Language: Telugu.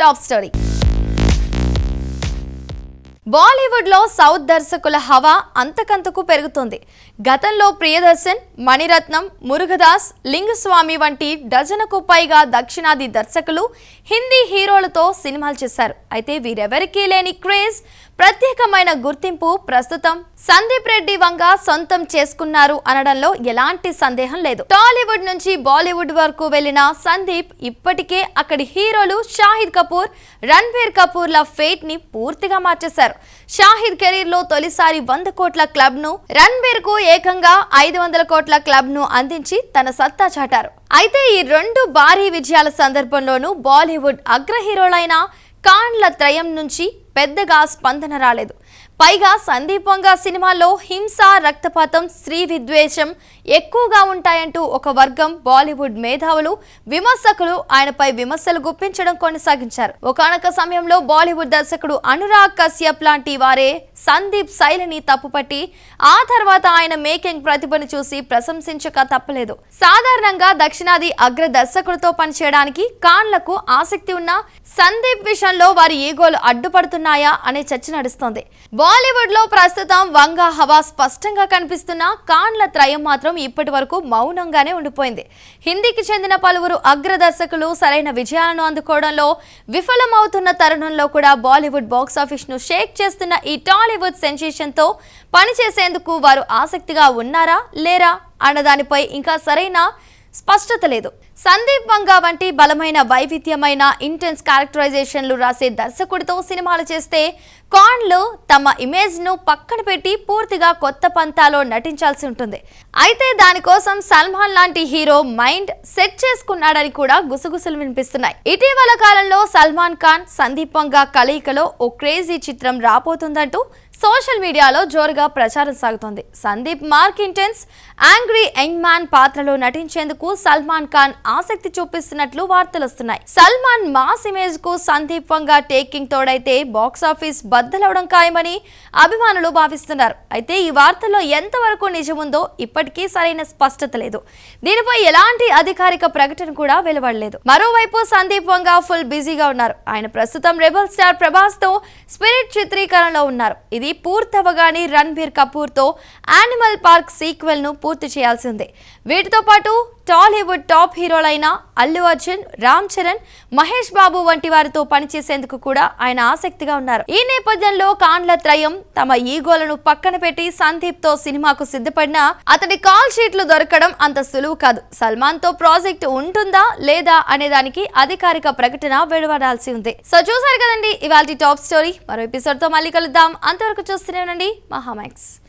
Top story. బాలీవుడ్ లో సౌత్ దర్శకుల హవా అంతకంతకు పెరుగుతోంది. గతంలో ప్రియదర్శన్, మణిరత్నం, మురుగదాస్, లింగస్వామి వంటి డజనుకు పైగా దక్షిణాది దర్శకులు హిందీ హీరోలతో సినిమాలు చేశారు. అయితే వీరెవరికీ లేని క్రేజ్, ప్రత్యేకమైన గుర్తింపు ప్రస్తుతం సందీప్ రెడ్డి వంగ సొంతం చేసుకున్నారు అనడంలో ఎలాంటి సందేహం లేదు. టాలీవుడ్ నుంచి బాలీవుడ్ వరకు వెళ్లిన సందీప్ ఇప్పటికే అక్కడి హీరోలు షాహిద్ కపూర్, రణ్బీర్ కపూర్ల ఫేట్ ని పూర్తిగా మార్చేశారు. షాహిద్ కెరీర్ లో తొలిసారి 100 కోట్ల క్లబ్ ను, రణ్బీర్ కు ఏకంగా 500 కోట్ల క్లబ్ ను అందించి తన సత్తా చాటారు. అయితే ఈ రెండు భారీ విజయాల సందర్భంలోనూ బాలీవుడ్ అగ్ర హీరోలైన ఖాన్ల త్రయం నుంచి పెద్దగా స్పందన రాలేదు. పైగా సందీప్ వంగ సినిమాల్లో హింస, రక్తపాతం, స్త్రీ విద్వేషం ఎక్కువగా ఉంటాయంటూ ఒక వర్గం బాలీవుడ్ మేధావులు, విమర్శకులు ఆయనపై విమర్శలు గుప్పించడం కొనసాగించారు. ఒకానొక సమయంలో బాలీవుడ్ దర్శకుడు అనురాగ్ కశ్యప్ లాంటి వారే సందీప్ శైలిని తప్పుపట్టి ఆ తర్వాత ఆయన మేకింగ్ ప్రతిభను చూసి ప్రశంసించక తప్పలేదు. సాధారణంగా దక్షిణాది అగ్ర దర్శకులతో పనిచేయడానికి ఖాన్లకు ఆసక్తి ఉన్నా సందీప్ విషయంలో వారి ఈగోలు అడ్డుపడుతున్నాయా అనే చర్చ నడుస్తోంది. బాలీవుడ్ లో ప్రస్తుతం వంగ హవా స్పష్టంగా కనిపిస్తున్న ఖాన్ల త్రయం మాత్రం ఇప్పటి వరకు మౌనంగానే ఉండిపోయింది. హిందీకి చెందిన పలువురు అగ్ర దర్శకులు సరైన విజయాలను అందుకోవడంలో విఫలమవుతున్న తరుణంలో కూడా బాలీవుడ్ బాక్సాఫీస్ ను షేక్ చేస్తున్న ఈ టాలీవుడ్ సెన్సేషన్ తో పనిచేసేందుకు వారు ఆసక్తిగా ఉన్నారా లేరా అన్నదానిపై ఇంకా సరైన స్పష్టత లేదు. సందీప్ వంగ వంటి బలమైన, వైవిధ్యమైన, ఇంటెన్స్ క్యారెక్టరైజేషన్లు రాసే దర్శకుడితో సినిమాలు చేస్తే ఖాన్లు తమ ఇమేజ్ ను పక్కన పెట్టి పూర్తిగా కొత్త పంతాలో నటించాల్సి ఉంటుంది. అయితే దానికోసం సల్మాన్ లాంటి హీరో మైండ్ సెట్ చేసుకున్నాడని కూడా గుసగుసలు వినిపిస్తున్నాయి. ఇటీవల కాలంలో సల్మాన్ ఖాన్, సందీప్ వంగ కలయికలో ఓ క్రేజీ చిత్రం రాబోతుందంటూ సోషల్ మీడియాలో జోరుగా ప్రచారం సాగుతోంది. Sandeep mark intense, angry young man పాత్రలో నటించేందుకు సల్మాన్ ఖాన్ ఆసక్తి చూపిస్తున్నట్లు వార్తలు వస్తున్నాయి. సల్మాన్ మాస్ ఇమేజ్ కు సందీప్ వంగ టేకింగ్ తోడైతే బాక్సాఫీస్ బద్దలవడం ఖాయమని అభిమానులు భావిస్తున్నారు. అయితే ఈ వార్తల్లో ఎంతవరకు నిజముందో ఇప్పటికీ సరైన స్పష్టత లేదు. దీనిపై ఎలాంటి అధికారిక ప్రకటన కూడా వెలువడలేదు. మరోవైపు సందీప్ వంగ ఫుల్ బిజీగా ఉన్నారు. ఆయన ప్రస్తుతం రెబల్ స్టార్ ప్రభాస్ తో స్పిరిట్ చిత్రీకరణలో ఉన్నారు. ఇది పూర్తవగానే రణ్బీర్ కపూర్ తో యానిమల్ పార్క్ సీక్వెల్ ను పూర్తి చేయాల్సి ఉంది. వీటితో పాటు టాలీవుడ్ టాప్ హీరోలైన అల్లు అర్జున్, రామ్ చరణ్, మహేష్ బాబు వంటి వారితో పనిచేసేందుకు కూడా ఆయన ఆసక్తిగా ఉన్నారు. ఈ నేపథ్యంలో ఖాన్ల త్రయం తమ ఈగోలను పక్కన పెట్టి సందీప్ తో సినిమాకు సిద్ధపడినా అతడి కాల్ షీట్లు దొరకడం అంత సులువు కాదు. సల్మాన్ తో ప్రాజెక్ట్ ఉంటుందా లేదా అనే దానికి అధికారిక ప్రకటన వెలువడాల్సి ఉంది. సో చూసారు కదండి ఇవాల్టి టాప్ స్టోరీ. మరో ఎపిసోడ్ తో మళ్ళీ కలుద్దాం. అంతవరకు చూస్తూనే ఉండండి మహామాక్స్.